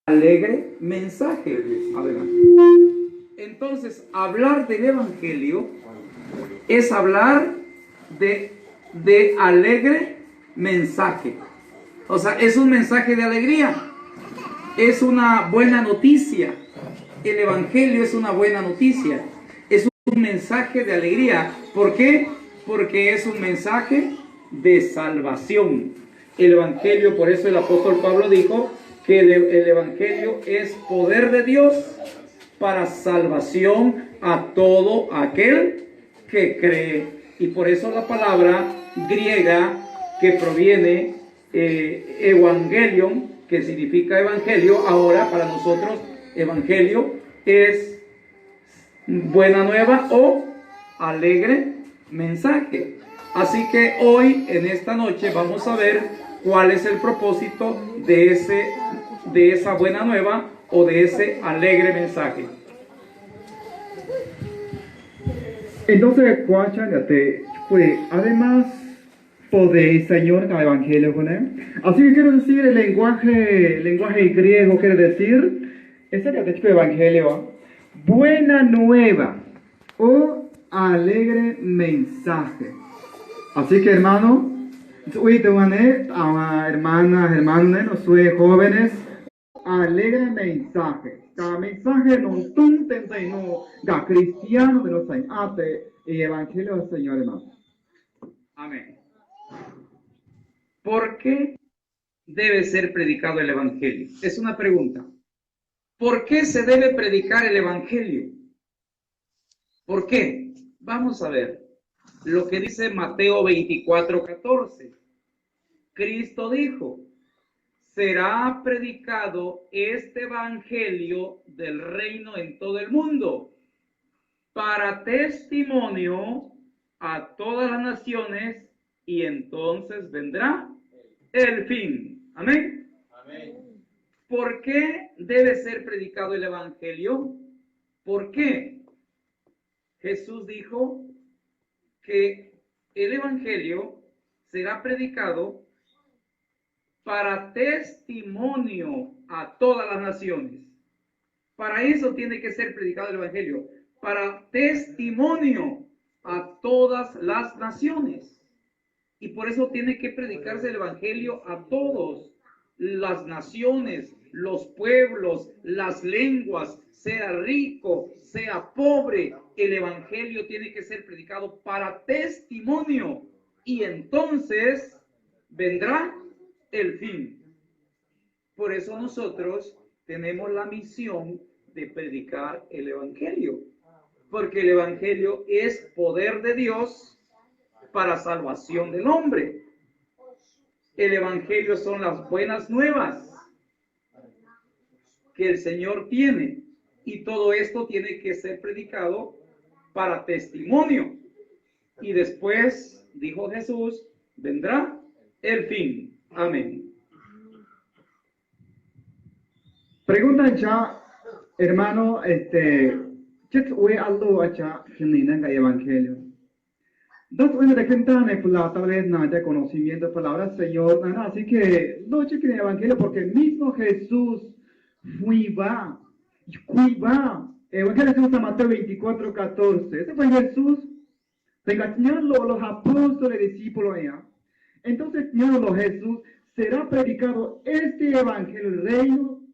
alegre mensaje. Adelante. Entonces, hablar del Evangelio es hablar de alegre mensaje. O sea, es un mensaje de alegría. Es una buena noticia. El Evangelio es una buena noticia. Es un mensaje de alegría. ¿Por qué? Porque es un mensaje de salvación. El Evangelio, por eso el apóstol Pablo dijo que el Evangelio es poder de Dios para salvación a todo aquel que cree. Y por eso la palabra griega que proviene evangelion, que significa evangelio, ahora para nosotros evangelio es buena nueva o alegre mensaje. Así que hoy, en esta noche, vamos a ver cuál es el propósito de esa buena nueva o de ese alegre mensaje. Entonces, además, podéis, Señor, el Evangelio con él. Así que quiero decir, el lenguaje griego quiere decir, este Evangelio, buena nueva o alegre mensaje. Así que, hermano, hermanos, jóvenes, alegre mensaje. Cada mensaje no da cristiano de los ate y evangelio del Señor, hermano. Amén. ¿Por qué debe ser predicado el Evangelio? Es una pregunta. ¿Por qué se debe predicar el Evangelio? ¿Por qué? Vamos a ver lo que dice Mateo 24:14. Cristo dijo: será predicado este Evangelio del reino en todo el mundo para testimonio a todas las naciones, y entonces vendrá el fin. Amén. Amén. ¿Por qué debe ser predicado el Evangelio? ¿Por qué? Jesús dijo que el Evangelio será predicado para testimonio a todas las naciones. Para eso tiene que ser predicado el Evangelio, para testimonio a todas las naciones. Y por eso tiene que predicarse el Evangelio a todas las naciones, los pueblos, las lenguas, sea rico, sea pobre. El Evangelio tiene que ser predicado para testimonio. Y entonces vendrá el fin. Por eso nosotros tenemos la misión de predicar el Evangelio, porque el Evangelio es poder de Dios para salvación del hombre. El Evangelio son las buenas nuevas que el Señor tiene, y todo esto tiene que ser predicado para testimonio. Y después, dijo Jesús, vendrá el fin. Amén. Preguntan ya, hermano, ¿qué fue algo allá en el Evangelio? Dos veces de gente tal vez nada conocimiento de palabras Señor, nada, así que no chequen el Evangelio porque mismo Jesús cuiva, Evangelio de Mateo 24:14, ese fue Jesús, engañando a los apóstoles y discípulos allá. Entonces, Señor Jesús, será predicado este Evangelio del reino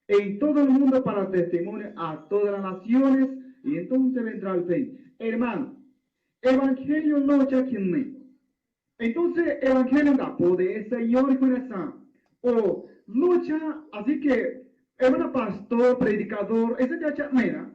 en todo el mundo para testimonio a todas las naciones, y entonces vendrá el fin. Hermano, Evangelio no chequen. Entonces, Evangelio da poder, Señor, con esa. O lucha, así que, hermano pastor, predicador, ese ya mira,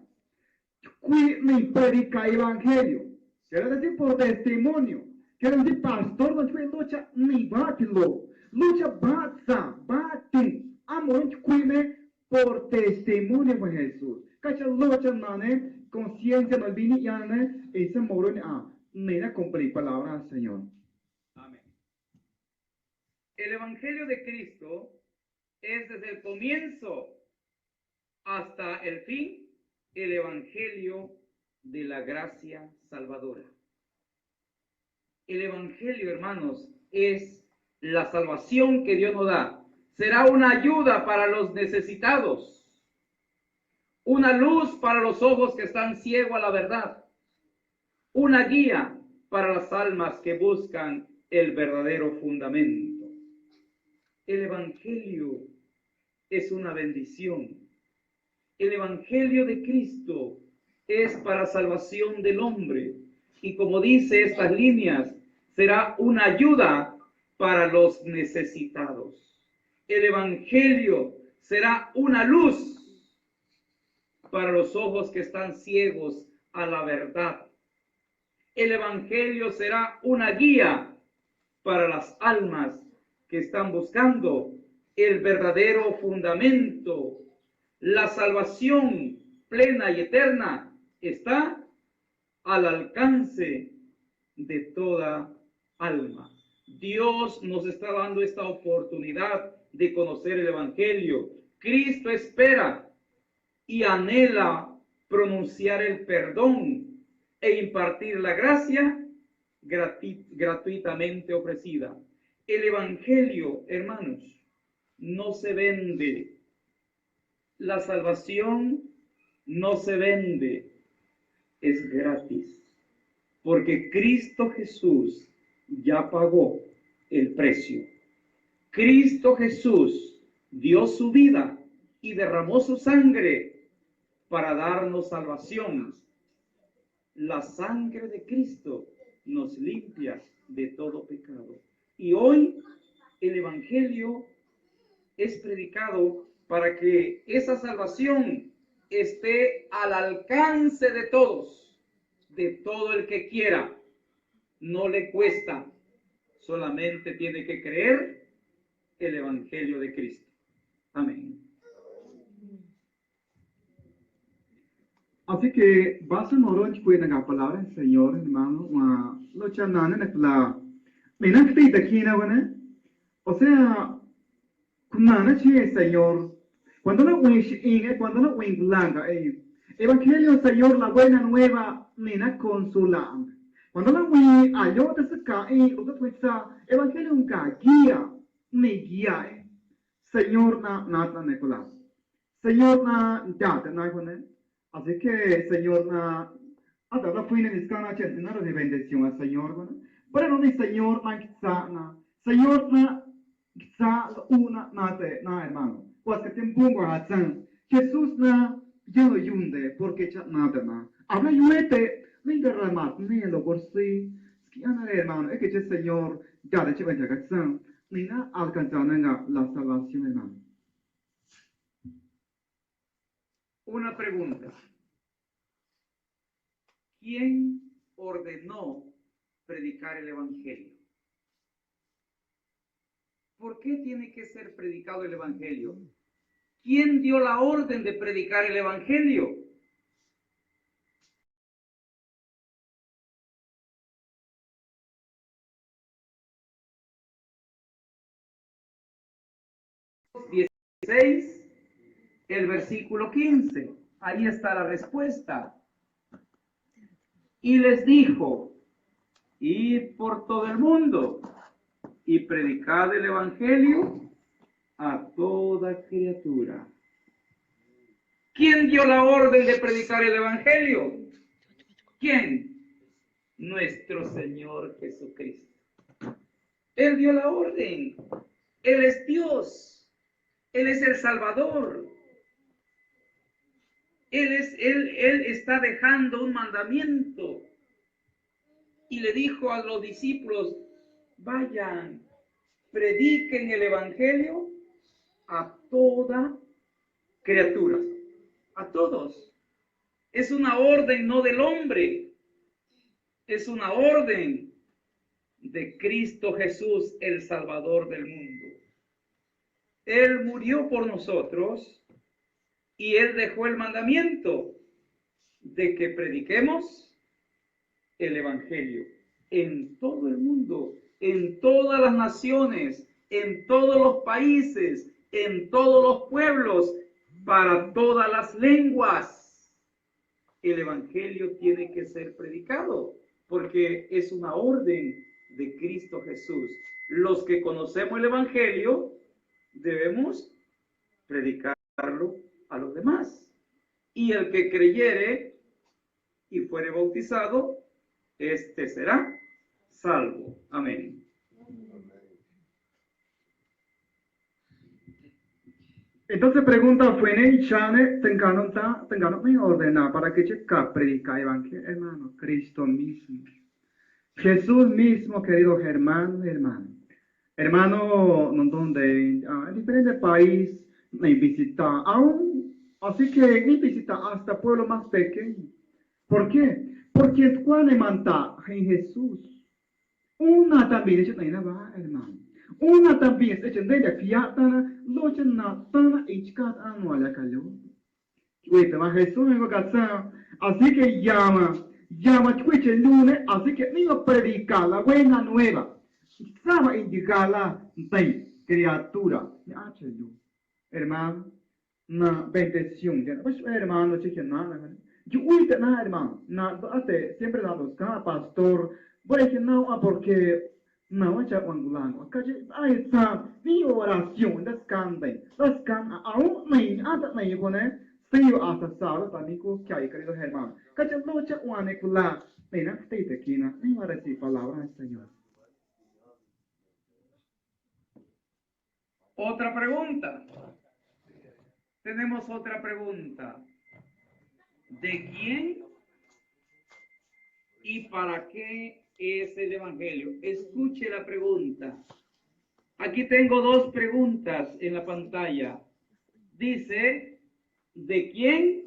me predica Evangelio. Quiere decir por testimonio. Quiere decir pastor, no fue lucha, ni batlo. Lucha batin. Amor, cuime por testimonio con Jesús. Cacha lucha, mane, conciencia, no vini, yane, ese moro, mira, cumplir palabra al Señor. Amén. El Evangelio de Cristo es desde el comienzo hasta el fin el Evangelio de la gracia salvadora. El Evangelio, hermanos, es la salvación que Dios nos da. será una ayuda para los necesitados, una luz para los ojos que están ciegos a la verdad, una guía para las almas que buscan el verdadero fundamento. El Evangelio es una bendición. El Evangelio de Cristo es para salvación del hombre. Y como dice estas líneas, será una ayuda para los necesitados. El Evangelio será una luz para los ojos que están ciegos a la verdad. El Evangelio será una guía para las almas que están buscando el verdadero fundamento. La salvación plena y eterna está al alcance de toda alma. Dios nos está dando esta oportunidad de conocer el Evangelio. Cristo espera y anhela pronunciar el perdón e impartir la gracia gratuitamente ofrecida. El Evangelio, hermanos, no se vende. La salvación no se vende, es gratis, porque Cristo Jesús ya pagó el precio. Cristo Jesús dio su vida y derramó su sangre para darnos salvación. La sangre de Cristo nos limpia de todo pecado. Y hoy el Evangelio es predicado para que esa salvación esté al alcance de todos, de todo el que quiera. No le cuesta, solamente tiene que creer el Evangelio de Cristo. Amén. Así que vas a orar por la palabra del Señor, hermano. Lo chanan en la menacte de aquí, ¿no? O sea, kunana che Señor, cuando no cuando no blanca, Evangelio Señor, la buena nueva, nena consolante. Cuando no ayuda se cae, Evangelio un guía, me guía, Señor na Nicolás. Señor na data na Así que, Señor, hasta la fui en escala no de bendición al Señor, pero no dice Señor, Señor, quizá una, hermano, pues que te pongo a Jesús, yo lo yunde, porque ya nada, habla yuete, ni de ramat, ni lo por sí, que hermano, es que el Señor, ya de chiva ya que ni na alcanzar la salvación, hermano. Una pregunta. ¿Quién ordenó predicar el Evangelio? ¿Por qué tiene que ser predicado el Evangelio? ¿Quién dio la orden de predicar el Evangelio? El versículo 15. Ahí está la respuesta. Y les dijo, id por todo el mundo y predicad el Evangelio a toda criatura. ¿Quién dio la orden de predicar el Evangelio? ¿Quién? Nuestro Señor Jesucristo. Él dio la orden. Él es Dios. Él es el Salvador. Él está dejando un mandamiento. Y le dijo a los discípulos, vayan, prediquen el Evangelio a toda criatura. A todos. Es una orden no del hombre. Es una orden de Cristo Jesús, el Salvador del mundo. Él murió por nosotros y Él dejó el mandamiento de que prediquemos el Evangelio en todo el mundo, en todas las naciones, en todos los países, en todos los pueblos, para todas las lenguas. El Evangelio tiene que ser predicado porque es una orden de Cristo Jesús. Los que conocemos el Evangelio debemos predicarlo a los demás. Y el que creyere y fuere bautizado, este será salvo. Amén. Entonces pregunta, ¿fue y Chane tengaron mi ordena para que checa predica evangelio, hermano? Cristo mismo. Jesús mismo, querido hermano. Hermano, donde en diferentes países me visita, aún, así que me visita hasta pueblo más pequeño. ¿Por qué? Porque cuando manta en Jesús, una también es una va, hermano. Una también es una de fiatana, locha natana y chcat anual a calor. Jesús me va así que llama chuiche el lunes, así que niño predica la buena nueva. Estaba indicada de criatura. Hermano, na bendición. Pues hermano, chique nada. Yo uite nada, hermano. Hace siempre dando cada pastor. Voy a decir no, porque no, ya cuando acá ahí está mi oración, las canten. Aún me ata me pone. Seyo hasta sábado también que hay, querido hermano. Cacha noche uanecula. Mira, te tequina. Me va a decir palabra del Señor. Otra pregunta. Tenemos otra pregunta. ¿De quién y para qué es el Evangelio? Escuche la pregunta. Aquí tengo dos preguntas en la pantalla. Dice, ¿de quién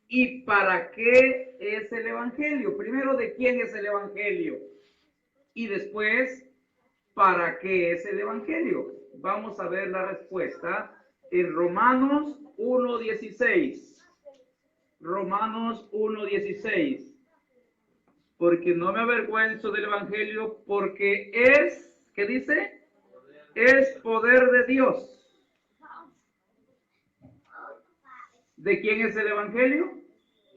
y para qué es el Evangelio? Primero, ¿de quién es el Evangelio? Y después, ¿para qué es el Evangelio? Vamos a ver la respuesta en Romanos 1:16. Romanos 1:16. Porque no me avergüenzo del Evangelio, porque es, ¿qué dice? Es poder de Dios. ¿De quién es el Evangelio?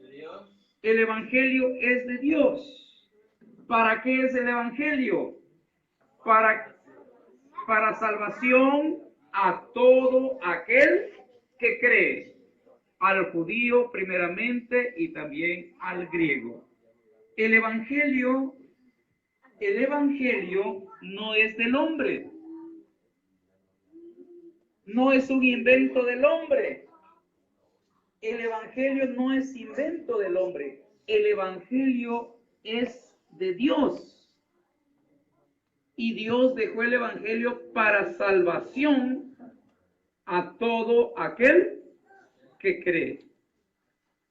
De Dios. El Evangelio es de Dios. ¿Para qué es el Evangelio? Para salvación a todo aquel que cree, al judío primeramente y también al griego. El Evangelio no es del hombre, no es un invento del hombre. El Evangelio no es invento del hombre, el Evangelio es de Dios. Y Dios dejó el Evangelio para salvación a todo aquel que cree.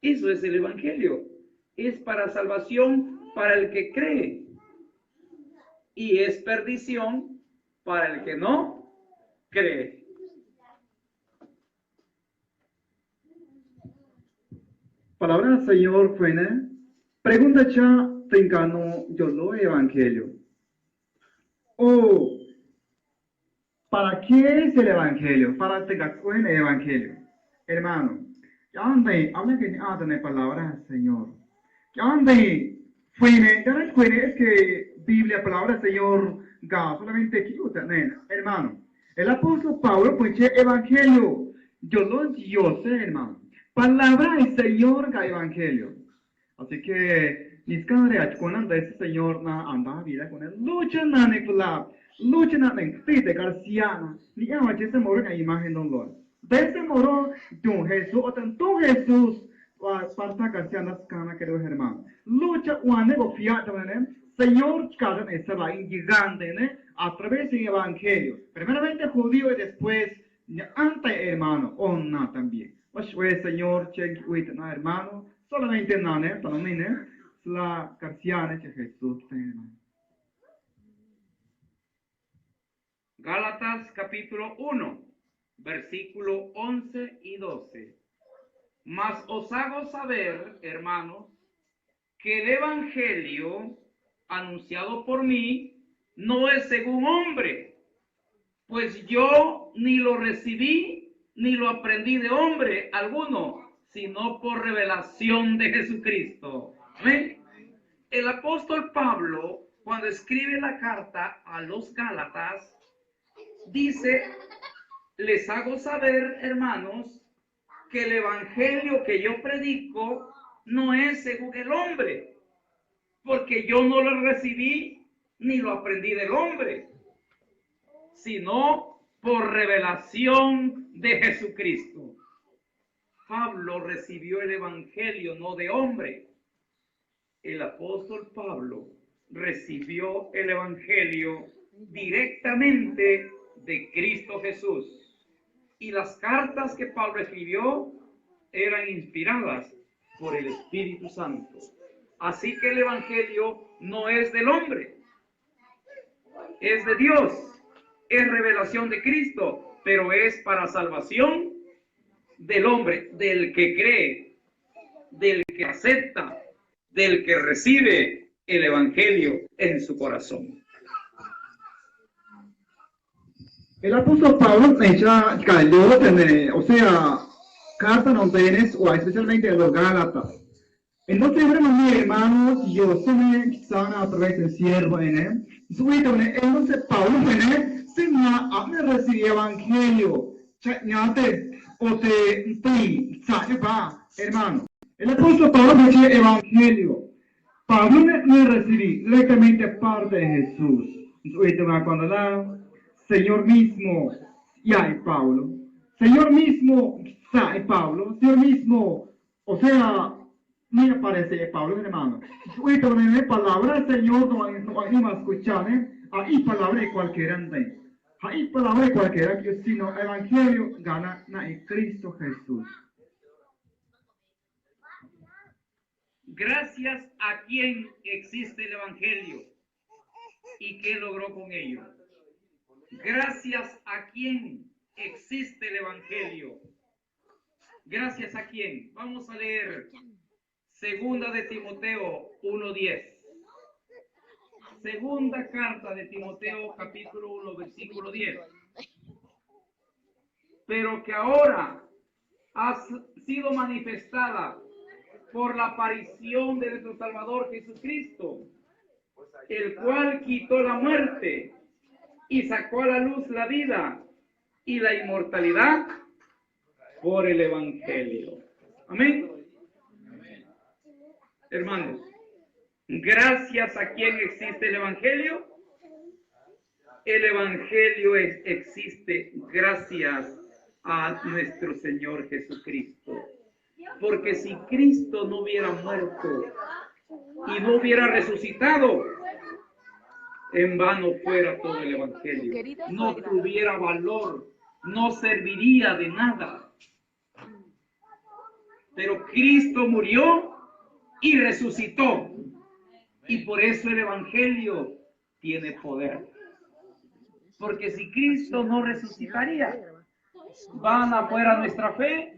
Eso es el Evangelio. Es para salvación para el que cree. Y es perdición para el que no cree. Palabra del Señor fue, pregunta ya, tengano yo lo evangelio. ¿Para qué es el evangelio? Para tengar el evangelio. Hermano, ya ande, habla que la palabra del Señor. Ya ande, es que Biblia, palabra del Señor, solamente aquí, hermano. El apóstol Pablo, pues, evangelio. Yo sé, hermano. Palabra del Señor, evangelio. Así que, mis cadres, con ese Señor, anda vida con él. Lucha, lucha, de Garciana. Ni ama que se moro en la imagen de Lord. De ese moro, don Jesús, o tanto Jesús, parta Garciana, cana, querido hermano. Lucha, uane, o fiat, Señor, cada ese va gigante, a través del evangelio. Primeramente judío y después, ante hermano, o no también. Pues, Señor, check with, hermano. Solamente nane, solamente la Garciana que Jesús tiene. Gálatas capítulo 1, versículo 11 y 12. Mas os hago saber, hermanos, que el evangelio anunciado por mí no es según hombre, pues yo ni lo recibí ni lo aprendí de hombre alguno, sino por revelación de Jesucristo. ¿Ven? El apóstol Pablo, cuando escribe la carta a los Gálatas, dice les hago saber, hermanos, que el evangelio que yo predico no es según el hombre, porque yo no lo recibí ni lo aprendí del hombre, sino por revelación de Jesucristo. Pablo recibió el evangelio no de hombre. El apóstol Pablo recibió el evangelio directamente de Cristo Jesús. Y las cartas que Pablo escribió eran inspiradas por el Espíritu Santo. Así que el evangelio no es del hombre, es de Dios, es revelación de Cristo, pero es para salvación del hombre, del que cree, del que acepta, del que recibe el evangelio en su corazón. El apóstol Pablo ya cayó, o sea, carta no tenés, o especialmente en los Gálatas. Entonces, mis hermanos, yo soy quizá a través del siervo, entonces Pablo, se me recibió el evangelio, hermano. El apóstol Pablo me dice evangelio. Pablo me recibí directamente parte de Jesús. Cuando la Señor mismo, ya Pablo. Señor mismo, ya Pablo. Señor mismo, o sea, me aparece Pablo, hermano. Ahorita la palabra del Señor no hay más escuchar, ahí palabra de cualquiera. Ahí palabra de cualquiera, sino evangelio gana en Cristo Jesús. Gracias a quien existe el evangelio y qué logró con ello. Gracias a quien existe el evangelio. Gracias a quien. Vamos a leer Segunda de Timoteo 1:10. Segunda carta de Timoteo, capítulo 1, versículo 10. Pero que ahora ha sido manifestada por la aparición de nuestro Salvador Jesucristo, el cual quitó la muerte y sacó a la luz la vida y la inmortalidad por el evangelio. Amén. Hermanos, gracias a quien existe el evangelio. El evangelio existe gracias a nuestro Señor Jesucristo. Porque si Cristo no hubiera muerto y no hubiera resucitado, en vano fuera todo el evangelio. No tuviera valor, no serviría de nada. Pero Cristo murió y resucitó. Y por eso el evangelio tiene poder. Porque si Cristo no resucitaría, van afuera nuestra fe,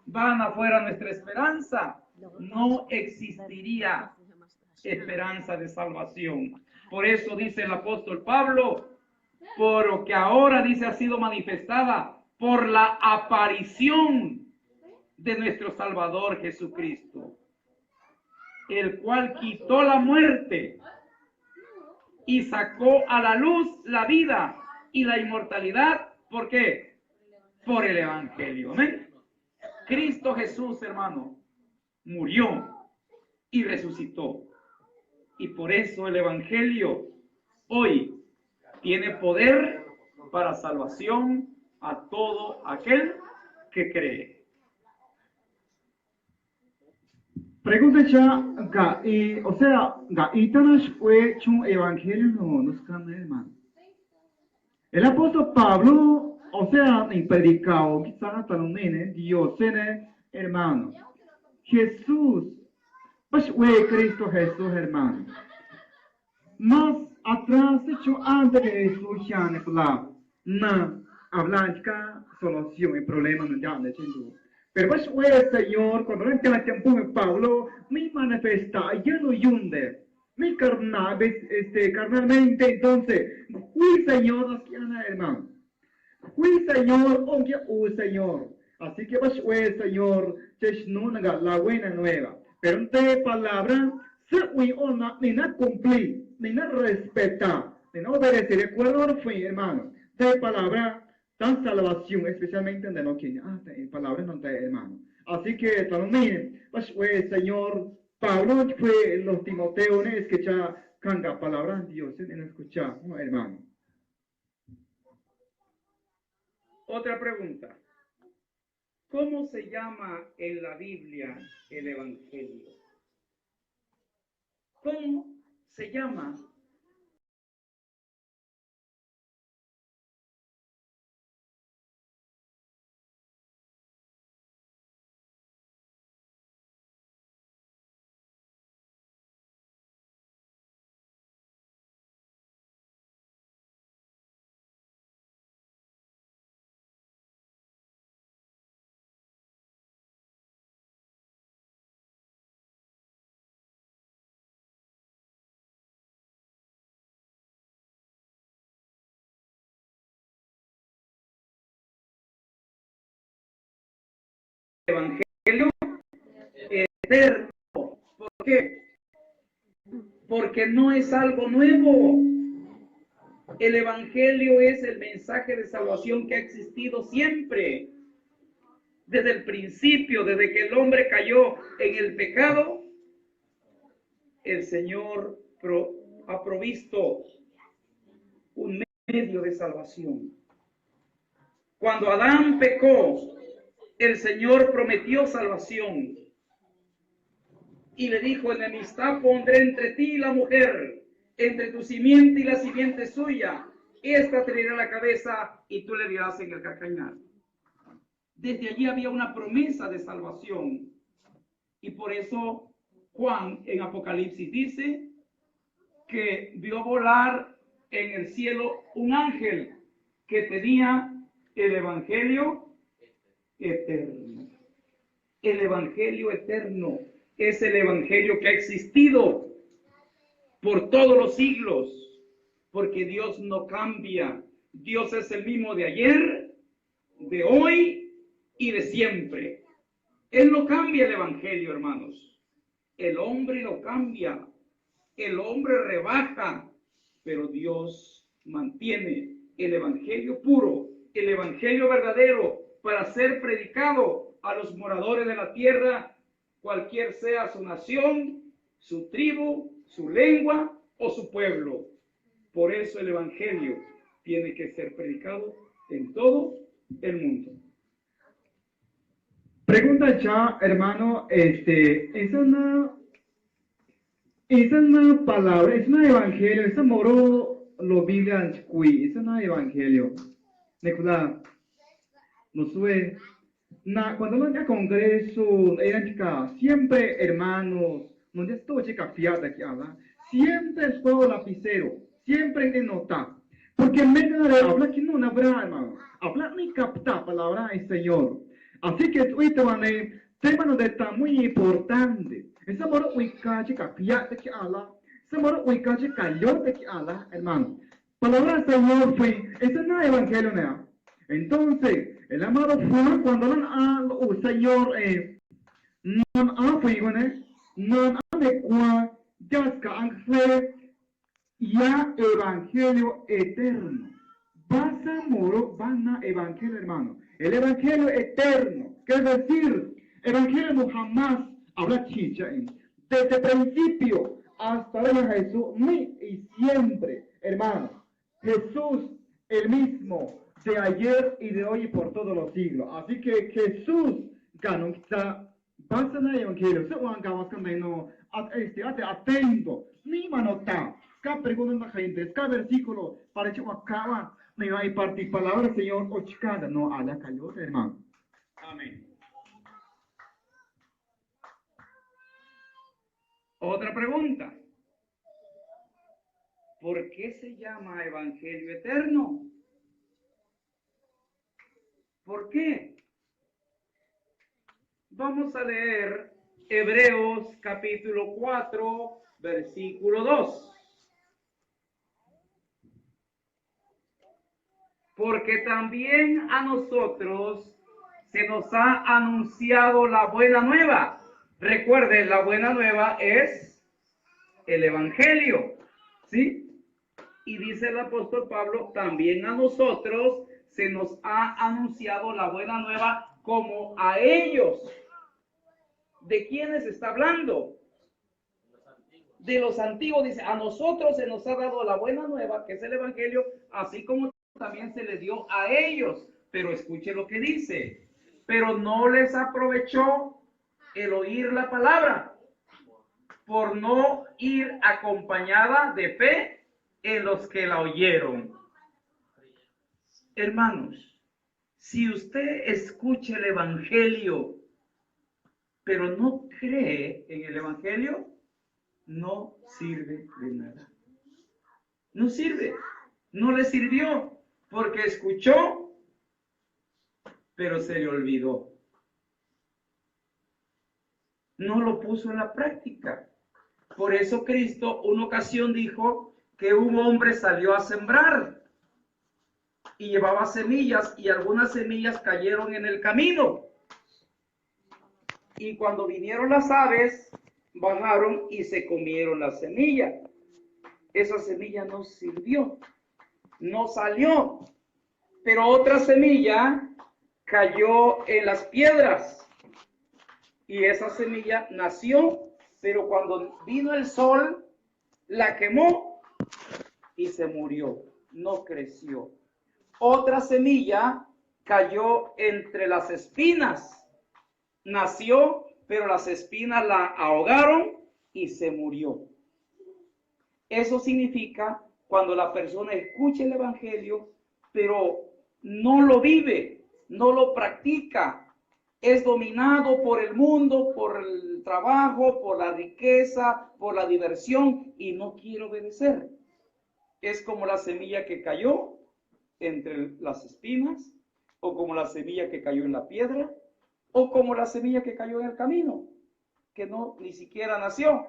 van afuera nuestra esperanza, no existiría esperanza de salvación. Por eso dice el apóstol Pablo, por lo que ahora dice ha sido manifestada por la aparición de nuestro Salvador Jesucristo, el cual quitó la muerte y sacó a la luz la vida y la inmortalidad. ¿Por qué? Por el evangelio. ¿Amén? Cristo Jesús, hermano, murió y resucitó. Y por eso el evangelio hoy tiene poder para salvación a todo aquel que cree. Pregunta ya, o sea, Itanas fue un evangelio no nos cambia, hermano. El apóstol Pablo, o sea, en predicado, quizás hasta un nene, Dios, hermano. Jesús, pues fue Cristo Jesús, hermano. Más atrás, hecho antes de Jesús, ya no hablar de solución y problema no ya de chingo. Pero pues fue el Señor, cuando en aquel tiempo de Pablo, me manifesta, yo no yunde, mi carnal, carnalmente, entonces, fui Señor, nos quieren, hermano. Fui Señor, aunque Señor. Así que pues fue el Señor, la buena nueva. Pero en palabra, se fui ni na cumplir, ni na respetar, ni na obedecer. Recuerdo no fui, hermano. De palabra, dan salvación, especialmente de los que palabras no te hermano. Así que también, pues el Señor Pablo fue los Timoteos en escuchar canga palabras de Dios en escuchar, ¿no, hermano? Otra pregunta. ¿Cómo se llama en la Biblia el Evangelio? ¿Cómo se llama? Evangelio eterno. ¿Por qué? Porque no es algo nuevo. El Evangelio es el mensaje de salvación que ha existido siempre. Desde el principio, desde que el hombre cayó en el pecado, el Señor ha provisto un medio de salvación. Cuando Adán pecó, el Señor prometió salvación y le dijo: enemistad pondré entre ti y la mujer, entre tu simiente y la simiente suya. Esta te herirá la cabeza y tú le dirás en el calcañar. Desde allí había una promesa de salvación. Y por eso Juan en Apocalipsis dice que vio volar en el cielo un ángel que tenía el Evangelio eterno. El Evangelio eterno es el Evangelio que ha existido por todos los siglos, porque Dios no cambia. Dios es el mismo de ayer, de hoy y de siempre. Él no cambia el Evangelio, hermanos. El hombre lo cambia, el hombre rebaja, pero Dios mantiene el Evangelio puro, el Evangelio verdadero, para ser predicado a los moradores de la tierra, cualquier sea su nación, su tribu, su lengua o su pueblo. Por eso el Evangelio tiene que ser predicado en todo el mundo. Pregunta ya, hermano, es una palabra, es un evangelio, es moro lo Biblia antiqui, es un evangelio. Necula, no sube, cuando no hay congreso, siempre hermanos, no es todo chica fiada que habla, siempre es todo lapicero, siempre de nota. Porque en medio de hablar que no habrá, hermano, hablar ni capta palabra del Señor. Así que este tema de está muy importante. Esa moro uicache capilla de que habla, esa moro uicache cayó de que habla, hermano. Palabra del Señor fue, ese no es evangelio, ¿no? Entonces, el amado fue cuando el Señor no ha fue, no ha de cual ya ya evangelio eterno. Vas a moro, van a evangelio, hermano. El evangelio eterno, quiere decir, evangelio no jamás habla chicha. Desde el principio hasta ahora Jesús, y siempre, hermano. Jesús, el mismo, de ayer y de hoy y por todos los siglos. Así que Jesús ganó quizá, vas a evangelio, se van a atento, ni manota. Cada pregunta gente, cada versículo parece que acaba, no hay parte palabra, Señor, ochicada, no a la cayó, hermano. Amén. Otra pregunta. ¿Por qué se llama Evangelio eterno? ¿Por qué? Vamos a leer Hebreos capítulo 4, versículo 2. Porque también a nosotros se nos ha anunciado la buena nueva. Recuerden, la buena nueva es el Evangelio, ¿sí? Y dice el apóstol Pablo, también a nosotros se nos ha anunciado la buena nueva como a ellos. ¿De quiénes está hablando? De los antiguos. Dice, a nosotros se nos ha dado la buena nueva, que es el evangelio, así como también se le dio a ellos. Pero escuche lo que dice. Pero no les aprovechó el oír la palabra, por no ir acompañada de fe en los que la oyeron. Hermanos, si usted escucha el evangelio, pero no cree en el evangelio, no sirve de nada. No sirve, no le sirvió, porque escuchó, pero se le olvidó. No lo puso en la práctica. Por eso Cristo una ocasión dijo que un hombre salió a sembrar y llevaba semillas, y algunas semillas cayeron en el camino. Y cuando vinieron las aves, bajaron y se comieron la semilla. Esa semilla no sirvió, no salió. Pero otra semilla cayó en las piedras. Y esa semilla nació, pero cuando vino el sol, la quemó y se murió, no creció. Otra semilla cayó entre las espinas, nació, pero las espinas la ahogaron y se murió. Eso significa cuando la persona escucha el evangelio, pero no lo vive, no lo practica, es dominado por el mundo, por el trabajo, por la riqueza, por la diversión, y no quiere obedecer. Es como la semilla que cayó entre las espinas, o como la semilla que cayó en la piedra, o como la semilla que cayó en el camino, que no ni siquiera nació.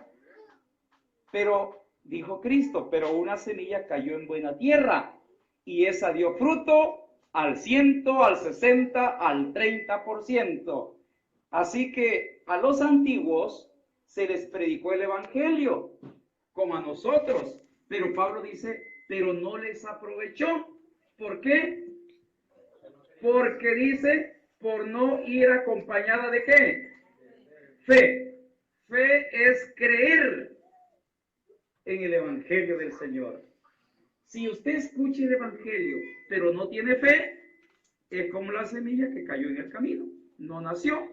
Pero dijo Cristo, pero una semilla cayó en buena tierra, y esa dio fruto al 100, al 60, al 30%. Así que a los antiguos se les predicó el evangelio, como a nosotros. Pero Pablo dice, pero no les aprovechó. ¿Por qué? Porque dice, por no ir acompañada de ¿qué? Fe. Fe es creer en el evangelio del Señor. Si usted escucha el evangelio, pero no tiene fe, es como la semilla que cayó en el camino, no nació.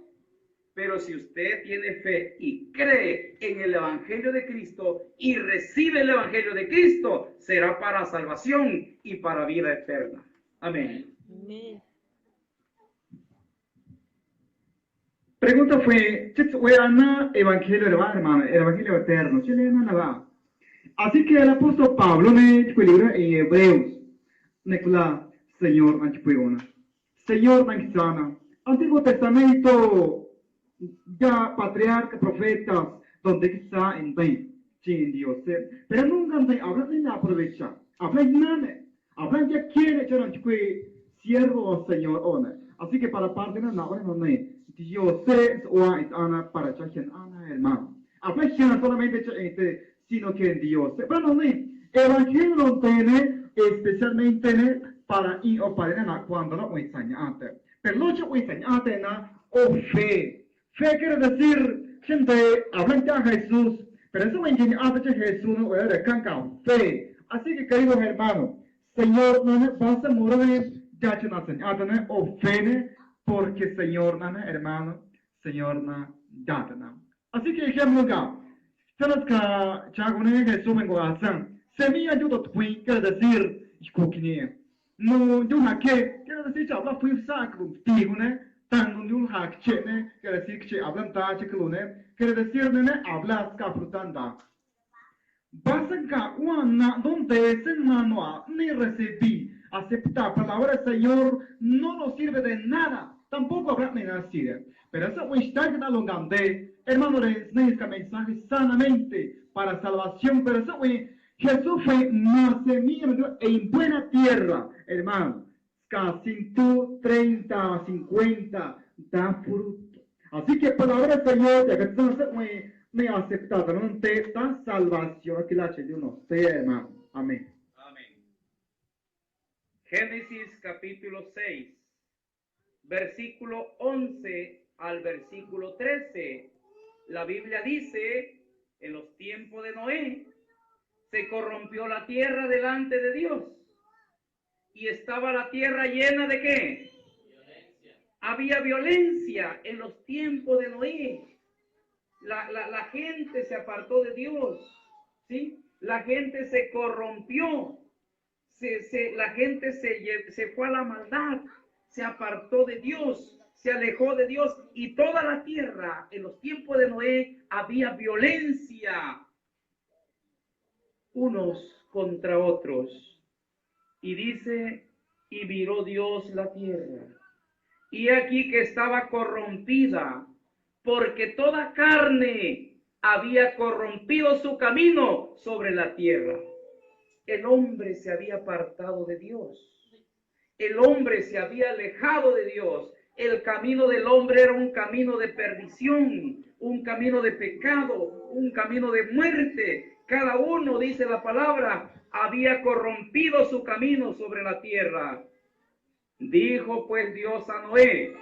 Pero si usted tiene fe y cree en el evangelio de Cristo y recibe el evangelio de Cristo, será para salvación y para vida eterna. Amén. Amén. Pregunta fue, evangelio hermano, el evangelio eterno, ¿chilena va? Así que el apóstol Pablo en el libro en Hebreos, Nicolás, Señor Manchipuigona, Señor Manchizana, Antiguo Testamento, ya patriarca, profetas, donde está en Dios, pero nunca habla de la aprovecha, habla ya quiere, yo no siervo Señor, ona. Así que para parte de la hora no Dios es ana para chachen ana hermano. Habla solamente sino que en Dios. Pero no, el evangelio no tiene especialmente para ir o para cuando no enseñante. Pero lo que enseñante o fe. Fe quiere decir, gente, hablan ya Jesús, pero eso enseñante de Jesús no es de fe. Así que queridos hermanos, Señor, no vas a morir ya que no enseñante o fe, porque Señor, hermano, Señor, ya. Así que ejemplo acá. Tenemos que chagones Jesús en corazón. Semilla yo te fui, quiere decir, escuquine. No, yo quiere decir, habla fui sacro, tigune, tan no quiere decir que hablan ta chiclune, quiere decir, habla scafrutanda. Básica, una, donde ese mano ni recibí, aceptar palabra Señor, no nos sirve de nada. Tampoco habrá ni nada sirve. Pero eso está en alongante. Hermano, les necesita mensaje sanamente para salvación. Pero eso Jesús fue más semilla en buena tierra, hermano. Casi 30, 50 da fruto. Así que palabra del Señor, ya que entonces me ha aceptado, no te da salvación que la de uno, hermano. Amén. Amén. Génesis capítulo 6, versículo 11 al versículo 13. La Biblia dice, en los tiempos de Noé, se corrompió la tierra delante de Dios. Y estaba la tierra llena de ¿qué? Violencia. Había violencia en los tiempos de Noé. La gente se apartó de Dios, ¿sí? La gente se corrompió. La gente se fue a la maldad, se apartó de Dios, se alejó de Dios. Y toda la tierra, en los tiempos de Noé, había violencia unos contra otros. Y dice, y miró Dios la tierra, y aquí que estaba corrompida, porque toda carne había corrompido su camino sobre la tierra. El hombre se había apartado de Dios. El hombre se había alejado de Dios. El camino del hombre era un camino de perdición, un camino de pecado, un camino de muerte. Cada uno, dice la palabra, había corrompido su camino sobre la tierra. Dijo pues Dios a Noé,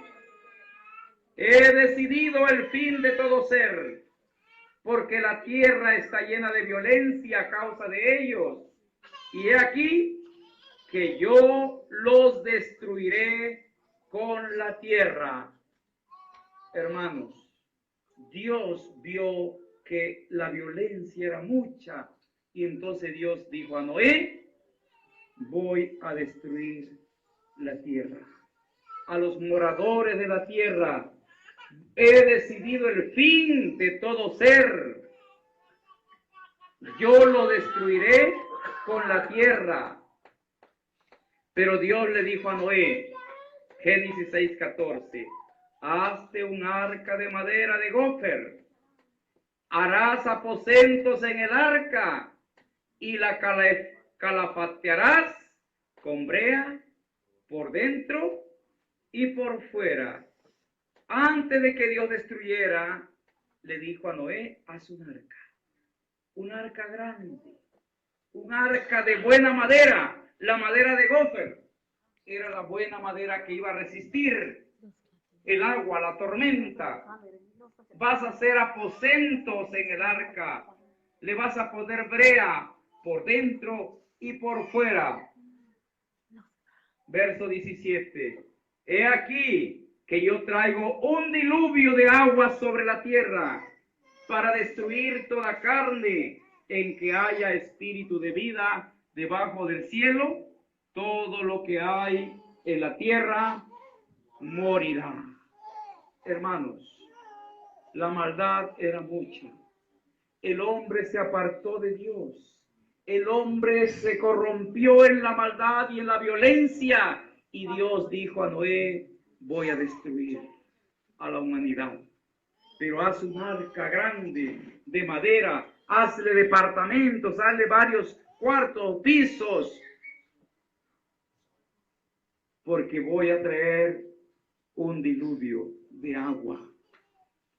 he decidido el fin de todo ser, porque la tierra está llena de violencia a causa de ellos. Y he aquí que yo los destruiré con la tierra. Hermanos, Dios vio que la violencia era mucha y entonces Dios dijo a Noé, voy a destruir la tierra. A los moradores de la tierra, he decidido el fin de todo ser. Yo lo destruiré con la tierra. Pero Dios le dijo a Noé, Génesis 6:14, hazte un arca de madera de gofer, harás aposentos en el arca y la calafatearás con brea por dentro y por fuera. Antes de que Dios destruyera, le dijo a Noé, haz un arca grande, un arca de buena madera. La madera de gofer era la buena madera que iba a resistir el agua, la tormenta. Vas a hacer aposentos en el arca. Le vas a poner brea por dentro y por fuera. Verso 17. He aquí que yo traigo un diluvio de agua sobre la tierra para destruir toda carne en que haya espíritu de vida debajo del cielo. Todo lo que hay en la tierra morirá. Hermanos, la maldad era mucha. El hombre se apartó de Dios. El hombre se corrompió en la maldad y en la violencia. Y Dios dijo a Noé, voy a destruir a la humanidad. Pero haz un arca grande de madera, hazle departamentos, hazle varios cuartos, pisos, porque voy a traer un diluvio de agua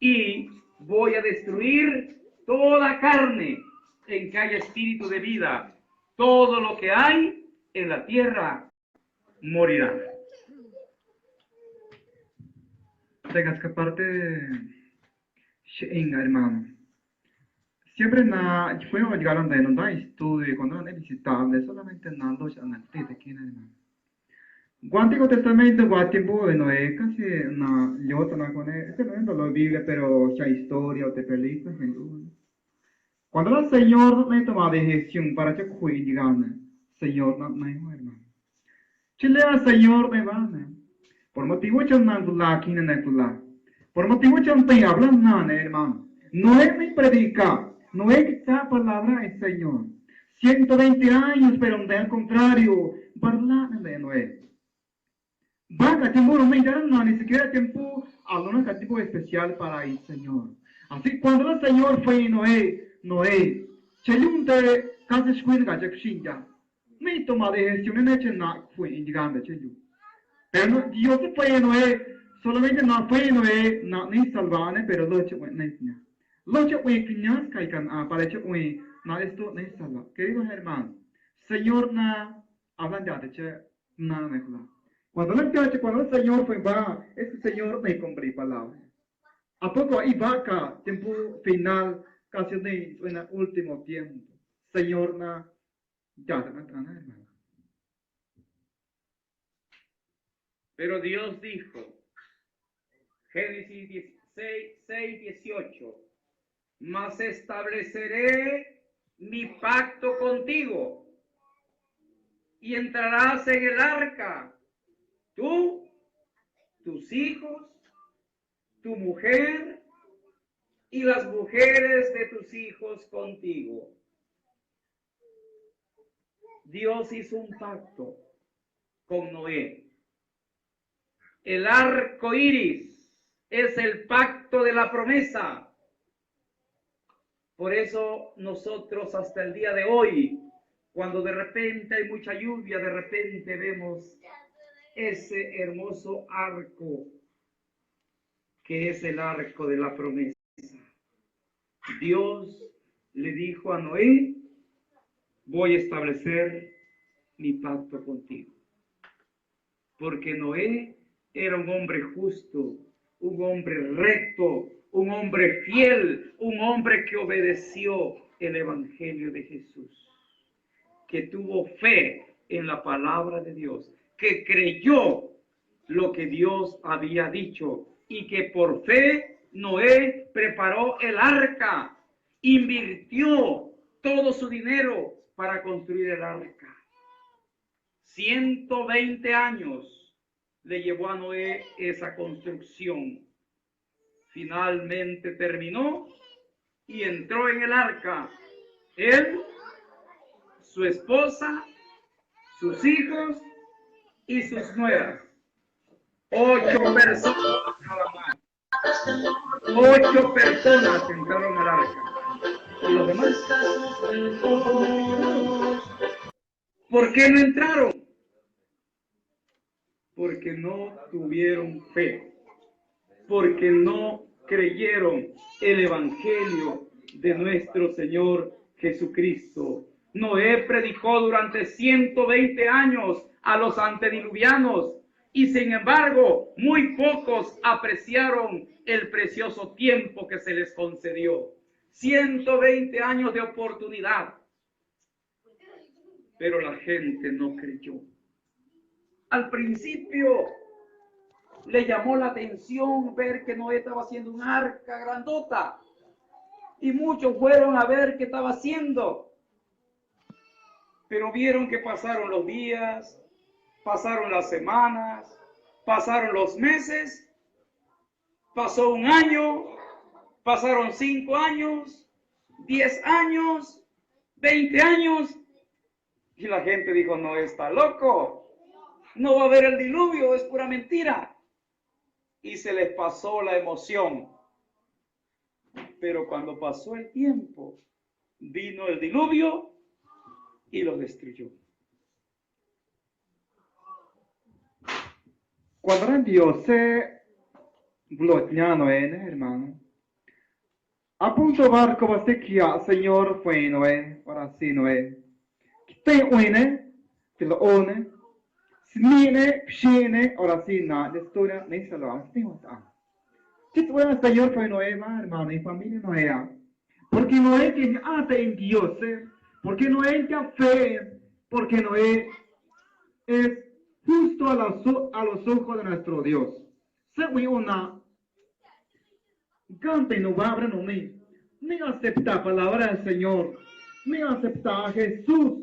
y voy a destruir toda carne en que haya espíritu de vida. Todo lo que hay en la tierra morirá. Tengas que parte hermano. Siempre fuimos llegaron de no estudio cuando no visitable, solamente nando ya en el aquí hermano. Antiguo Testamento, tiempo no es casi na yo con este no lo Biblia, pero ya historia o de películas. Cuando el Señor me toma decisión para que cuide, Señor, no me hermano. Chile al Señor me van. Por motivo de la aquí en el por motivo de te hablan nada, hermano. No es mi predica, no es esta palabra del Señor. 120 años, pero al contrario, hablar de Noé. Va, tiempo no me interesa, ni siquiera tiempo, alguna tiempo especial para el Señor. Así cuando el Señor fue Noé, Cheyunte, casi escuela que ya. Me toma decisión en hecho no fue indicando Cheyunte. Pero Dios fue Noé, solamente no fue Noé, no ni salvane, pero lo hecho no es nada. Lo hecho fue que caigan para hecho no esto no es salva. Queridos hermanos, Señor na hablan de Nada me fue. Cuando el Señor fue va, ese Señor me compré palabra. A poco ahí va acá, tiempo final, casi en el último tiempo. Señor, ya te matan, hermano. Pero Dios dijo, Génesis 6:18, mas estableceré mi pacto contigo y entrarás en el arca, tú, tus hijos, tu mujer y las mujeres de tus hijos contigo. Dios hizo un pacto con Noé. El arco iris es el pacto de la promesa. Por eso nosotros hasta el día de hoy, cuando de repente hay mucha lluvia, de repente vemos ese hermoso arco, que es el arco de la promesa. Dios le dijo a Noé, voy a establecer mi pacto contigo. Porque Noé era un hombre justo, un hombre recto, un hombre fiel, un hombre que obedeció el Evangelio de Jesús, que tuvo fe en la palabra de Dios, que creyó lo que Dios había dicho y que por fe Noé preparó el arca, invirtió todo su dinero para construir el arca. 120 años le llevó a Noé esa construcción. Finalmente terminó y entró en el arca. Él, su esposa, sus hijos y sus nueras. 8 personas nada más. 8 personas entraron al arca. ¿Y los demás? ¿Por qué no entraron? Porque no tuvieron fe. Porque no creyeron el Evangelio de nuestro Señor Jesucristo. Noé predicó durante 120 años a los antediluvianos y sin embargo muy pocos apreciaron el precioso tiempo que se les concedió. 120 años de oportunidad, pero la gente no creyó. Al principio le llamó la atención ver que Noé estaba haciendo un arca grandota y muchos fueron a ver qué estaba haciendo, pero vieron que pasaron los días, pasaron las semanas, pasaron los meses, pasó un año, pasaron 5 años, 10 años, 20 años, y la gente dijo, no, está loco, no va a haber el diluvio, es pura mentira. Y se les pasó la emoción. Pero cuando pasó el tiempo, vino el diluvio y los destruyó. Cuando Dios se bloqueó Noé, hermano, a punto barco va a ser que el Señor fue Noé, para sí Noé. Que te une, te lo une, smine, pshine, ahora sí, na, de historia, ni se lo hace, ni se hace. Que te une, el Señor fue Noé, hermano, y familia Noé. Porque Noé tiene ata en Dios, porque Noé tiene fe, porque Noé es justo a los ojos de nuestro Dios. Se fue una canta y no va a abrir ni acepta la palabra del Señor, ni acepta a Jesús.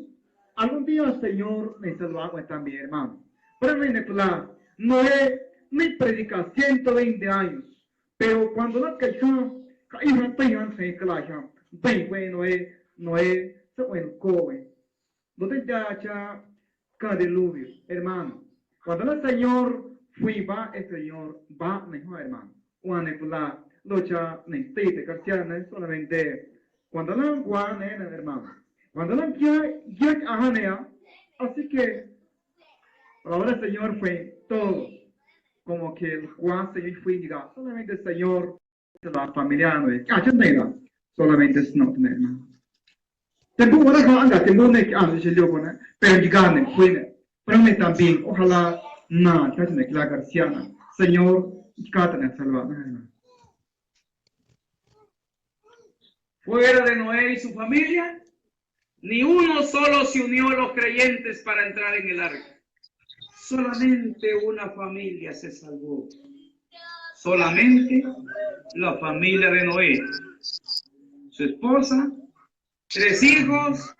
Algún día el Señor me se lo haga también, hermano. Pero Noé me predica 120 años, pero cuando la cayó, Noé se fue el cobre. No te ya cada diluvio, hermano. Cuando el Señor fue, va, el Señor va mejor, hermano. Cuando lucha, necesita, cristiana, solamente cuando la guane, hermano. Cuando la ya ajanea, así que ahora el Señor fue todo. Como que el Juan se fue, diga, solamente el Señor, la familia, no solamente es no, hermano. Tempo ahora no anda, tempo ne que anda, se lo pone, pero llegando, fue, Pero también, ojalá, no, que me la garciana. Señor, cátanos salvar. Fuera de Noé y su familia, ni uno solo se unió a los creyentes para entrar en el arca. Solamente una familia se salvó. Solamente la familia de Noé. Su esposa, 3 hijos,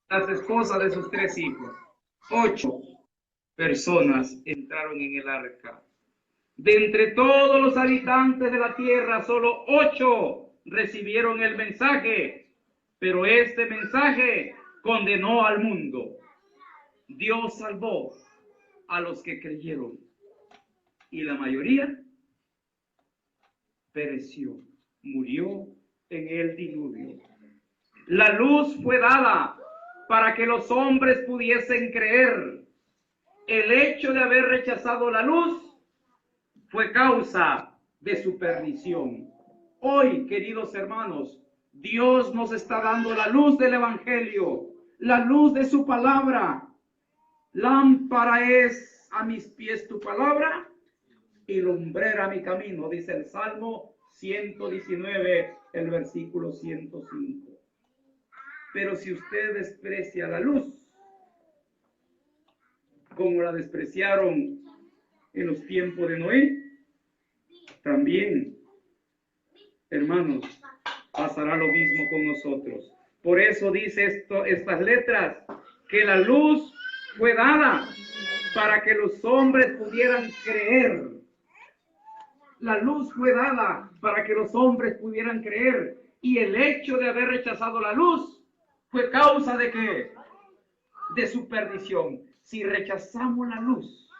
las esposas de sus 3 hijos. 8 personas entraron en el arca. De entre todos los habitantes de la tierra, solo 8 recibieron el mensaje, pero este mensaje condenó al mundo. Dios salvó a los que creyeron y la mayoría pereció, murió en el diluvio. La luz fue dada para que los hombres pudiesen creer. El hecho de haber rechazado la luz fue causa de su perdición. Hoy, queridos hermanos, Dios nos está dando la luz del Evangelio, la luz de su palabra. Lámpara es a mis pies tu palabra y lumbrera mi camino, dice el Salmo 119, el versículo 105. Pero si usted desprecia la luz, como la despreciaron en los tiempos de Noé, también, hermanos, pasará lo mismo con nosotros. Por eso dice estas letras, que la luz fue dada para que los hombres pudieran creer. La luz fue dada para que los hombres pudieran creer. Y el hecho de haber rechazado la luz fue causa de ¿qué? De su perdición. Si rechazamos la luz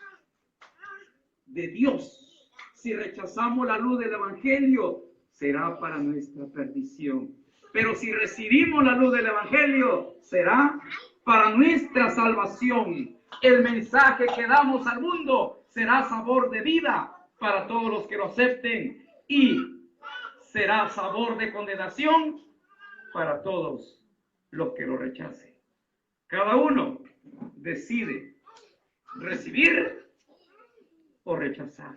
de Dios, si rechazamos la luz del Evangelio, será para nuestra perdición. Pero si recibimos la luz del Evangelio, será para nuestra salvación. El mensaje que damos al mundo será sabor de vida para todos los que lo acepten y será sabor de condenación para todos los que lo rechacen. Cada uno decide recibir o rechazar,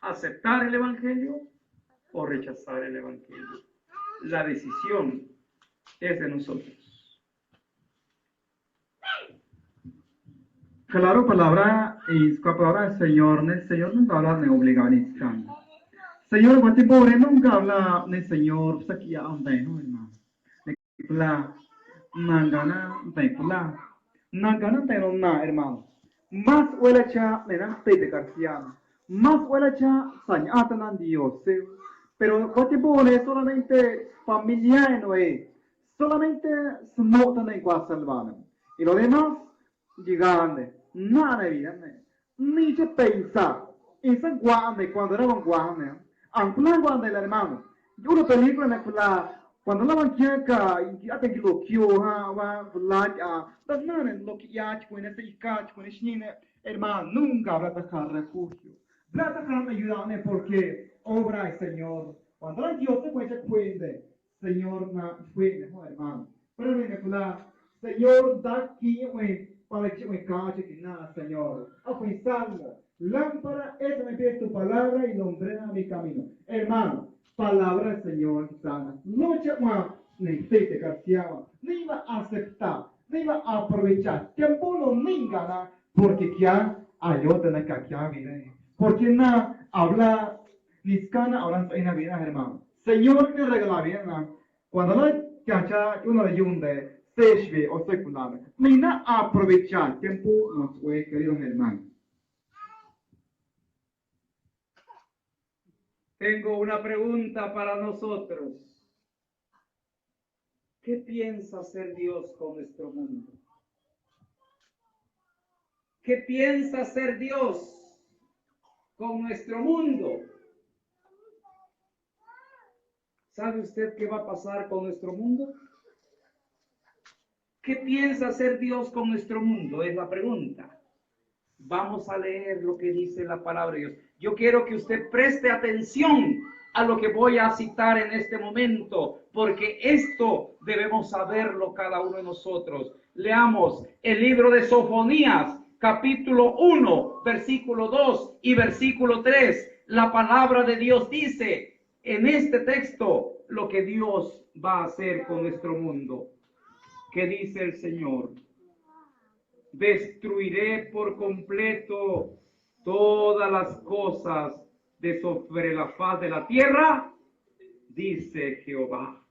aceptar el Evangelio o rechazar el Evangelio. La decisión es de nosotros. Claro, palabra y la palabra del Señor nunca habla de obligación. Señor, cuando pobre nunca habla del Señor, saquía ande, no hermano. La nangana pekula, nangana pero na hermano. Más huele cha le dan de garciano, más huele cha sañatan Dios. Pero cuando pobre solamente familia no es, solamente se notan en Guasalvana. Y lo demás, gigante. Nada de vida, ni se pensa. Esa guande, cuando era un guande, aunque la guande el hermano. Yo una película en la cuando la banqueca, ya te lo que va a las nanes lo que ya con ese icach, con ese niño, hermano, nunca habrá dejar refugio. Habrá dejar ayudarme porque obra el Señor. Cuando la Dios te cuente, Señor, na fue mejor, hermano. Pero la Señor, da aquí, para que me cache que nada, Señor. A salmo, lámpara es me pies tu palabra y lumbrera mi camino. Hermano, palabra del Señor sana. Lucha más, ni te carciaba, ni va a aceptar, ni va a aprovechar. Tiempo no ni gana, porque ya hay otra que ya viene. Porque na habla, ni cana hablan en la vida, hermano. Señor me regala bien, cuando la cacha uno le yunde, se o secular. Ni na aprovechar tiempo nos fue, queridos hermanos. Tengo una pregunta para nosotros. ¿Qué piensa hacer Dios con nuestro mundo? ¿Qué piensa hacer Dios con nuestro mundo? ¿Sabe usted qué va a pasar con nuestro mundo? ¿Qué piensa hacer Dios con nuestro mundo? Es la pregunta. Vamos a leer lo que dice la palabra de Dios. Yo quiero que usted preste atención a lo que voy a citar en este momento, porque esto debemos saberlo cada uno de nosotros. Leamos el libro de Sofonías, capítulo 1, versículo 2 y versículo 3, la palabra de Dios dice en este texto lo que Dios va a hacer con nuestro mundo. ¿Qué dice el Señor? Destruiré por completo todas las cosas de sobre la faz de la tierra, dice Jehová.